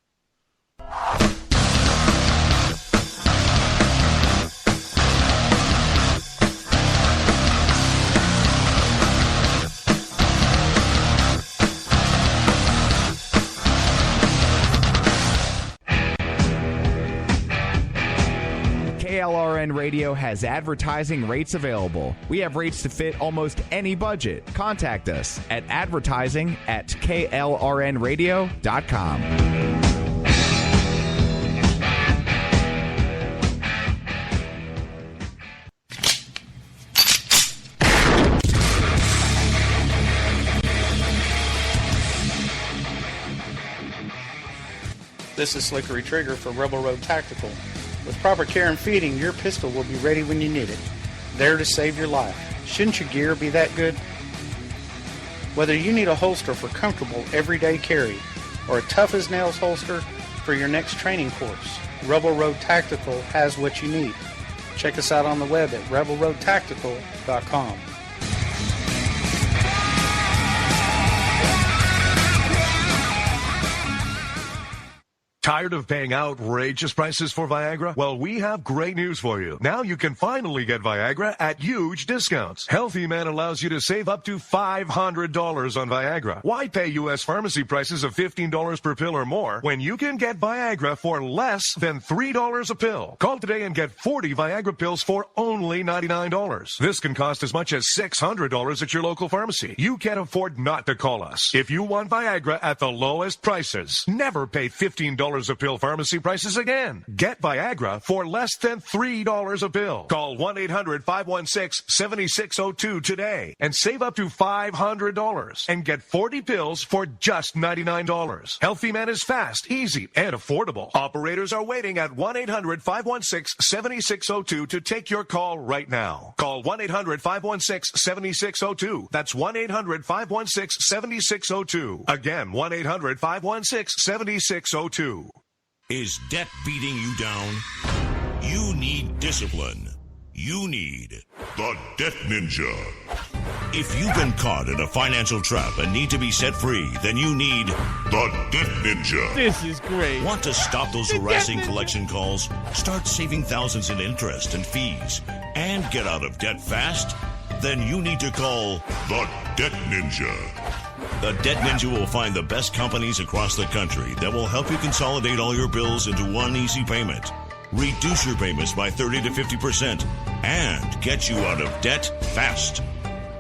KLRN Radio has advertising rates available. We have rates to fit almost any budget. Contact us at advertising@klrnradio.com. This is Slickery Trigger for Rebel Road Tactical. With proper care and feeding, your pistol will be ready when you need it, there to save your life. Shouldn't your gear be that good? Whether you need a holster for comfortable everyday carry or a tough-as-nails holster for your next training course, Rebel Road Tactical has what you need. Check us out on the web at rebelroadtactical.com. Tired of paying outrageous prices for Viagra? Well, we have great news for you. Now you can finally get Viagra at huge discounts. Healthy Man allows you to save up to $500 on Viagra. Why pay U.S. pharmacy prices of $15 per pill or more when you can get Viagra for less than $3 a pill? Call today and get 40 Viagra pills for only $99. This can cost as much as $600 at your local pharmacy. You can't afford not to call us. If you want Viagra at the lowest prices, never pay $15 a pill pharmacy prices again. Get Viagra for less than $3 a pill. Call 1-800-516-7602 today and save up to $500 and get 40 pills for just $99. Healthy Man is fast, easy, and affordable. Operators are waiting at 1-800-516-7602 to take your call right now. Call 1-800-516-7602. That's 1-800-516-7602. Again, 1-800-516-7602. Is debt beating you down? You need discipline. You need the Debt Ninja. If you've been caught in a financial trap and need to be set free, then you need the Debt Ninja. This is great. Want to stop those harassing collection calls? Start saving thousands in interest and fees and get out of debt fast? Then you need to call the Debt Ninja. The Debt Ninja will find the best companies across the country that will help you consolidate all your bills into one easy payment, reduce your payments by 30 to 50%, and get you out of debt fast.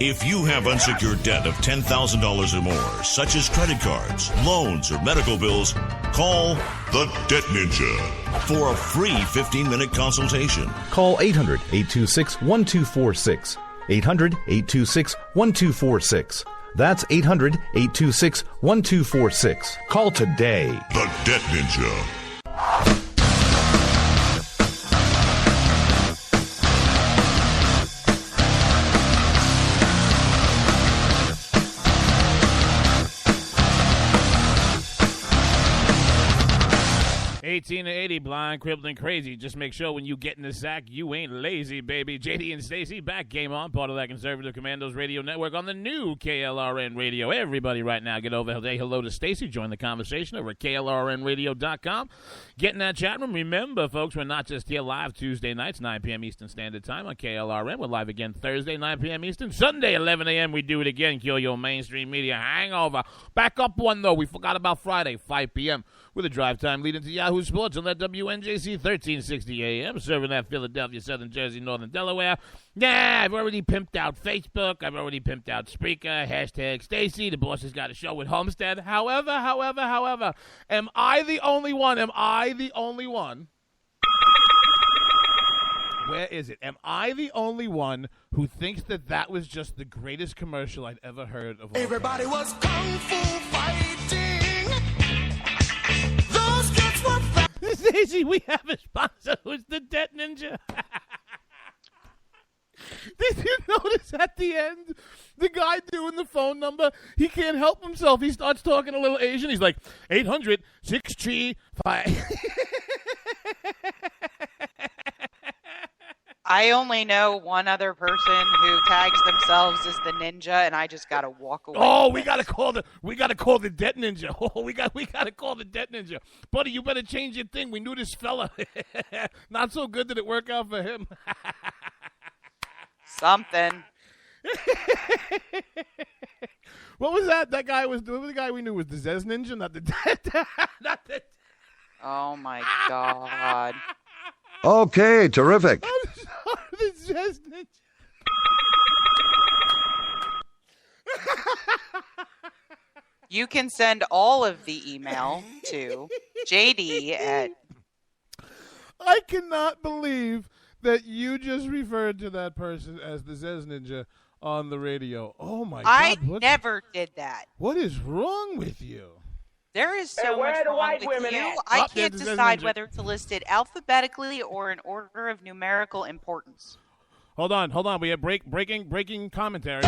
If you have unsecured debt of $10,000 or more, such as credit cards, loans, or medical bills, call the Debt Ninja for a free 15-minute consultation. Call 800-826-1246. 800-826-1246. That's 800-826-1246. Call today. The Debt Ninja. 18 to 80, blind, crippled, and crazy. Just make sure when you get in the sack, you ain't lazy, baby. JD and Stacey, back game on, part of that Conservative Commandos radio network on the new KLRN radio. Everybody right now, get over, say hello to Stacey. Join the conversation over at KLRNradio.com. Get in that chat room. Remember, folks, we're not just here live Tuesday nights, 9 p.m. Eastern Standard Time on KLRN. We're live again Thursday, 9 p.m. Eastern. Sunday, 11 a.m., we do it again. Kill your mainstream media hangover. Back up one, though. We forgot about Friday, 5 p.m. with a drive time leading to Yahoo Sports on that WNJC 1360 AM, serving that Philadelphia, Southern Jersey, Northern Delaware. Yeah, I've already pimped out Facebook. I've already pimped out Spreaker. Hashtag Stacey. The boss has got a show with Homestead. However, am I the only one? Where is it? Am I the only one who thinks that was just the greatest commercial I'd ever heard of all Everybody time? was kung fu fighting. Those kids were Stacey, we have a sponsor who's the Debt Ninja. Did you notice at the end, the guy doing the phone number, he can't help himself. He starts talking a little Asian. He's like, 800-635. I only know one other person who tags themselves as the ninja, and I just gotta walk away. Oh, we gotta call the Debt Ninja. Oh, we gotta call the Debt Ninja, buddy. You better change your thing. We knew this fella. Not so good did it work out for him. Something. What was that? That guy was the guy we knew was the Zez Ninja, not the not the. Oh my God. Okay, terrific. I'm sorry, the Zez Ninja. You can send all of the email to JD at. I cannot believe that you just referred to that person as the Zez Ninja on the radio. Oh, my God. I never did that. What is wrong with you? There is so much wrong with you. I can't decide whether to list it alphabetically or in order of numerical importance. Hold on. We have breaking commentary.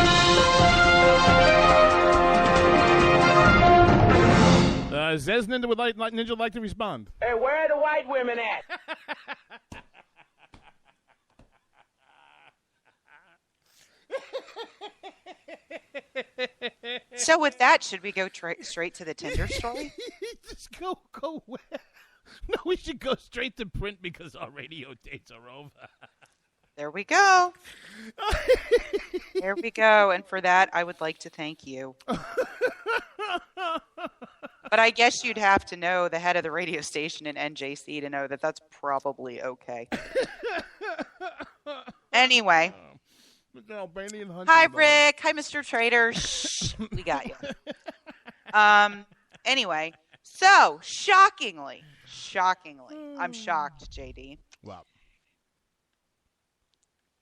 Zez Ninja would like to respond. Hey, where are the white women at? So with that, should we go straight to the Tinder story? Just go where? No, we should go straight to print because our radio dates are over. There we go. There we go. And for that, I would like to thank you. But I guess you'd have to know the head of the radio station in NJC to know that that's probably okay. Anyway. Hi, Rick. Hi, Mr. Trader. Shh. We got you. Anyway. So, shockingly, I'm shocked, JD. Wow.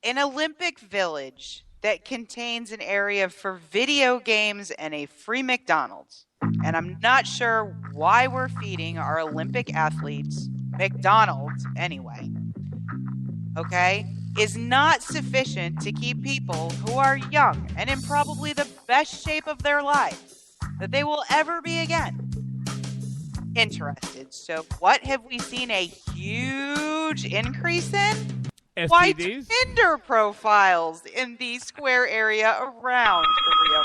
An Olympic village that contains an area for video games and a free McDonald's. And I'm not sure why we're feeding our Olympic athletes McDonald's anyway. Okay? Is not sufficient to keep people who are young and in probably the best shape of their lives that they will ever be again interested. So what have we seen a huge increase in? STDs? Why Tinder profiles in the square area around the Rio.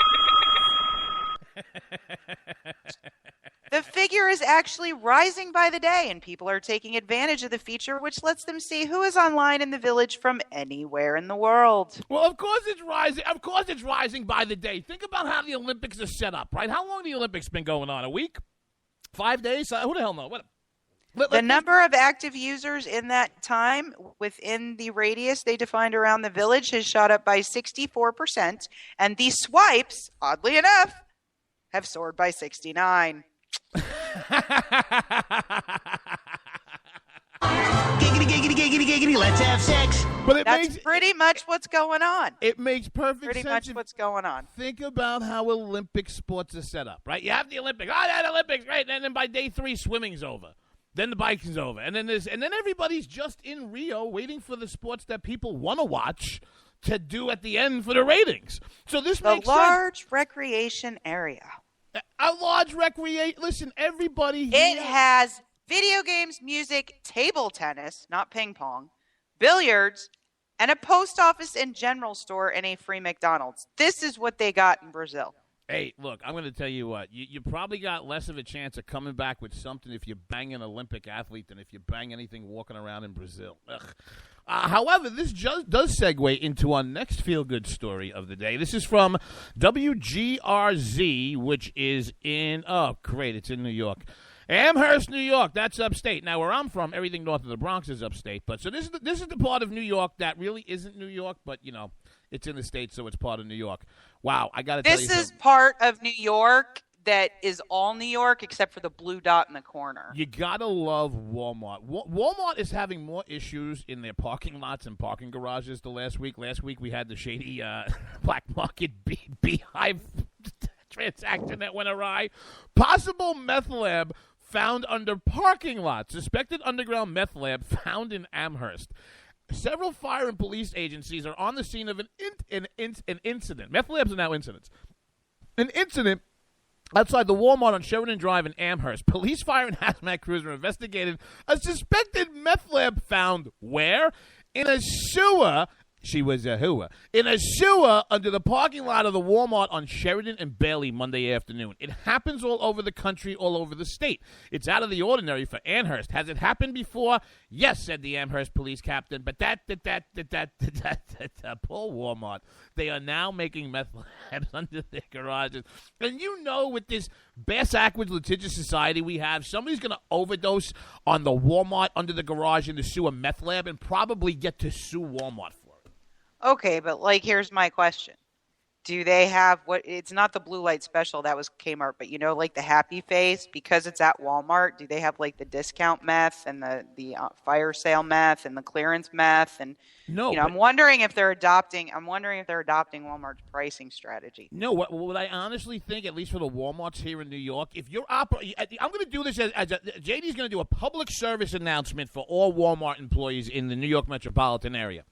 The figure is actually rising by the day, and people are taking advantage of the feature, which lets them see who is online in the village from anywhere in the world. Well, of course it's rising. Of course it's rising by the day. Think about how the Olympics are set up, right? How long have the Olympics been going on? A week? 5 days? Who the hell knows? The number of active users in that time within the radius they defined around the village has shot up by 64%, and the swipes, oddly enough, have soared by 69%. Giggity, let's have sex. But that's pretty much what's going on. It makes perfect pretty sense. Much what's going on. Think about how Olympic sports are set up, right? You have the Olympics. Oh, yeah, the Olympics, right? And then by day 3, swimming's over. Then the biking's over. And then everybody's just in Rio waiting for the sports that people want to watch to do at the end for the ratings. So this makes sense. A large recreation area. A large recreation. Listen, everybody here. It has video games, music, table tennis, not ping pong, billiards, and a post office and general store and a free McDonald's. This is what they got in Brazil. Hey, look, I'm going to tell you what. You probably got less of a chance of coming back with something if you bang an Olympic athlete than if you bang anything walking around in Brazil. However, this just does segue into our next feel-good story of the day. This is from WGRZ, which is in, it's in New York. Amherst, New York, that's upstate. Now, where I'm from, everything north of the Bronx is upstate. But so this is the part of New York that really isn't New York, but, it's in the States, so it's part of New York. Wow, I got to tell you something. This is part of New York that is all New York except for the blue dot in the corner. You got to love Walmart. Walmart is having more issues in their parking lots and parking garages the last week. Last week we had the shady black market beehive transaction that went awry. Possible meth lab found under parking lot. Suspected underground meth lab found in Amherst. Several fire and police agencies are on the scene of an incident. Meth labs are now incidents. An incident outside the Walmart on Sheridan Drive in Amherst. Police, fire, and hazmat crews are investigating a suspected meth lab found where? In a sewer. She was a hooah. In a sewer under the parking lot of the Walmart on Sheridan and Bailey Monday afternoon. It happens all over the country, all over the state. It's out of the ordinary for Amherst. Has it happened before? Yes, said the Amherst police captain. But that, poor Walmart. They are now making meth labs under their garages. And with this bass-ackwards litigious society we have, somebody's going to overdose on the Walmart under the garage in the sewer meth lab and probably get to sue Walmart for. Okay, but here's my question. Do they have it's not the blue light special, that was Kmart, but the happy face, because it's at Walmart, do they have the discount meth and the fire sale meth and the clearance meth? And no, I'm wondering if they're adopting Walmart's pricing strategy. No, what I honestly think, at least for the Walmarts here in New York, if you're I'm going to do this as JD's going to do a public service announcement for all Walmart employees in the New York metropolitan area.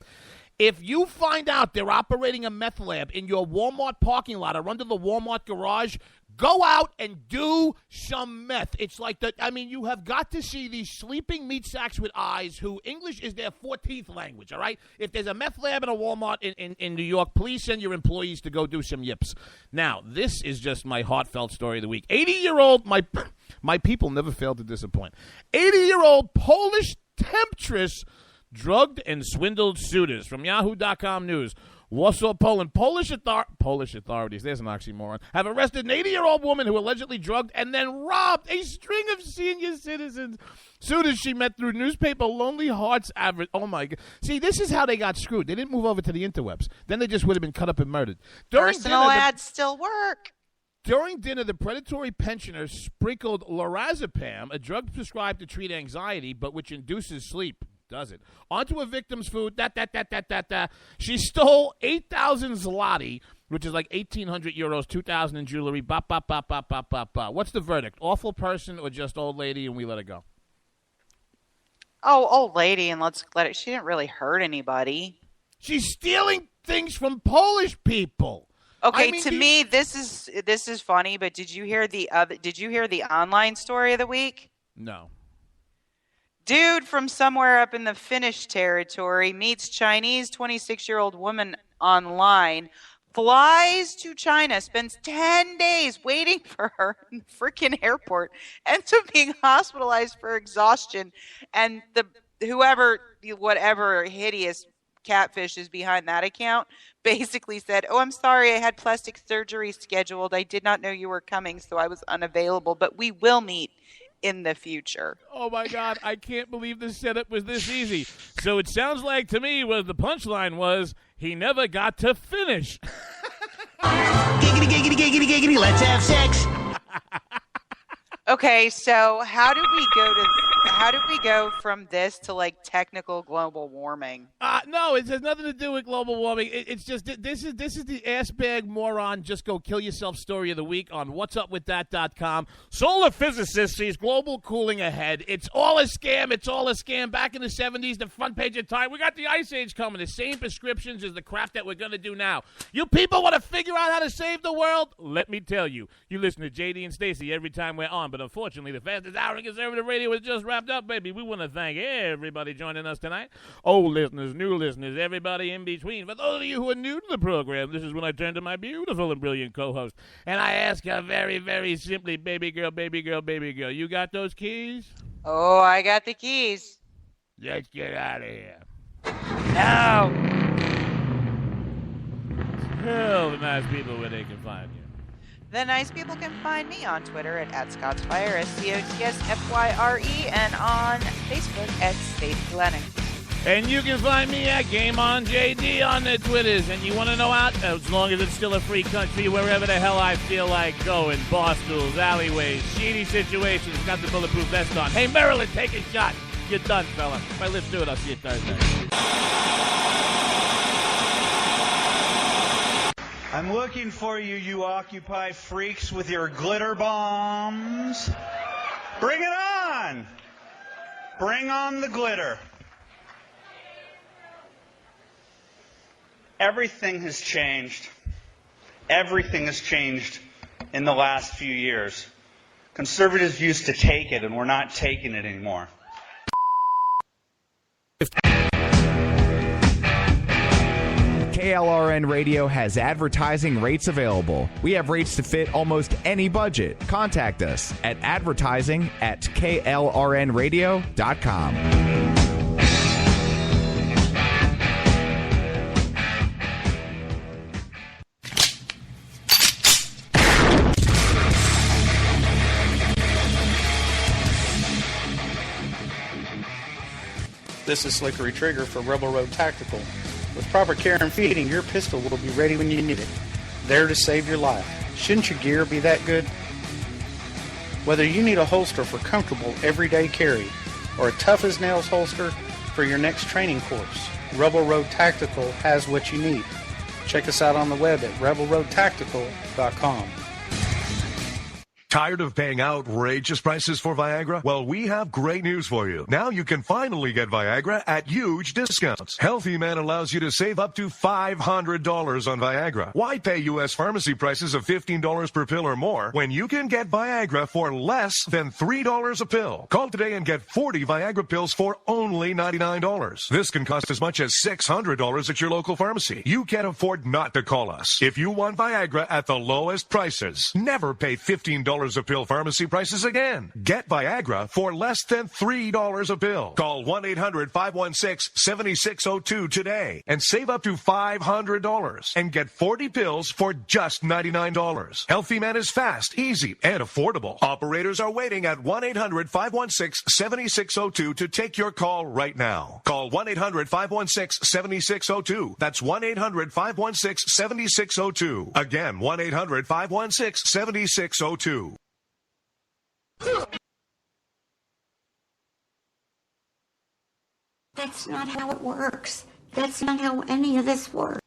If you find out they're operating a meth lab in your Walmart parking lot or under the Walmart garage, go out and do some meth. It's you have got to see these sleeping meat sacks with eyes who English is their 14th language, all right? If there's a meth lab in a Walmart in New York, please send your employees to go do some yips. Now, this is just my heartfelt story of the week. 80-year-old, my people never fail to disappoint. 80-year-old Polish temptress drugged and swindled suitors. From Yahoo.com News. Warsaw, Poland. Polish authorities, there's an oxymoron, have arrested an 80-year-old woman who allegedly drugged and then robbed a string of senior citizens. Suitors she met through newspaper Lonely Hearts average. Oh, my God. See, this is how they got screwed. They didn't move over to the interwebs. Then they just would have been cut up and murdered. Personal ads still work. During dinner, the predatory pensioner sprinkled lorazepam, a drug prescribed to treat anxiety, but which induces sleep. Does it? Onto a victim's food. She stole 8,000 zloty, which is 1,800 euros, 2,000 in jewelry. What's the verdict? Awful person or just old lady and we let her go? Oh, old lady, and let's let it. She didn't really hurt anybody. She's stealing things from Polish people. Okay, to me, this is funny. But did you hear the online story of the week? No. Dude from somewhere up in the Finnish territory meets Chinese 26-year-old woman online, flies to China, spends 10 days waiting for her in the freaking airport, ends up being hospitalized for exhaustion, and whatever hideous catfish is behind that account basically said, "Oh, I'm sorry, I had plastic surgery scheduled. I did not know you were coming, so I was unavailable, but we will meet in the future." Oh my God, I can't believe this setup was this easy. So it sounds like to me the punchline was he never got to finish. Giggity, giggity, giggity, giggity, let's have sex. Okay, so how did we go from this to like technical global warming? No, it has nothing to do with global warming. It's just this is the ass bag moron just go kill yourself story of the week on whatsupwiththat.com. Solar physicist sees global cooling ahead. It's all a scam. It's all a scam. Back in the 70s, the front page of Time, we got the ice age coming. The same prescriptions as the crap that we're going to do now. You people want to figure out how to save the world? Let me tell you. You listen to JD and Stacey every time we're on, but unfortunately, the fastest hour in conservative radio is just wrapped up, baby. We want to thank everybody joining us tonight. Old listeners, new listeners, everybody in between. For those of you who are new to the program, this is when I turn to my beautiful and brilliant co-host, and I ask her very, very simply, baby girl, baby girl, baby girl, you got those keys? Oh, I got the keys. Let's get out of here. No. Tell the nice people where they can find you. The nice people can find me on Twitter at @ScottsFire, SCOTSFYRE, and on Facebook at Stacey Lennox. And you can find me at GameOnJD on the Twitters. And you want to know out? As long as it's still a free country, wherever the hell I feel like going. Bar stools, alleyways, shady situations. Got the bulletproof vest on. Hey, Maryland, take a shot. You're done, fella. If I live through it, I'll see you Thursday. I'm looking for you, you Occupy freaks with your glitter bombs. Bring it on! Bring on the glitter. Everything has changed. Everything has changed in the last few years. Conservatives used to take it, and we're not taking it anymore. KLRN Radio has advertising rates available. We have rates to fit almost any budget. Contact us at advertising@klrnradio.com. This is Slickery Trigger for Rebel Road Tactical. With proper care and feeding, your pistol will be ready when you need it. There to save your life. Shouldn't your gear be that good? Whether you need a holster for comfortable everyday carry or a tough-as-nails holster for your next training course, Rebel Road Tactical has what you need. Check us out on the web at rebelroadtactical.com. Tired of paying outrageous prices for Viagra? Well, we have great news for you. Now you can finally get Viagra at huge discounts. Healthy Man allows you to save up to $500 on Viagra. Why pay U.S. pharmacy prices of $15 per pill or more when you can get Viagra for less than $3 a pill? Call today and get 40 Viagra pills for only $99. This can cost as much as $600 at your local pharmacy. You can't afford not to call us. If you want Viagra at the lowest prices, never pay $15 a pill pharmacy prices again. Get Viagra for less than $3 a pill. Call 1-800-516-7602 today and save up to $500 and get 40 pills for just $99. Healthy Man is fast, easy, and affordable. Operators are waiting at 1-800-516-7602 to take your call right now. Call 1-800-516-7602. That's 1-800-516-7602. Again, 1-800-516-7602. That's not how it works. That's not how any of this works.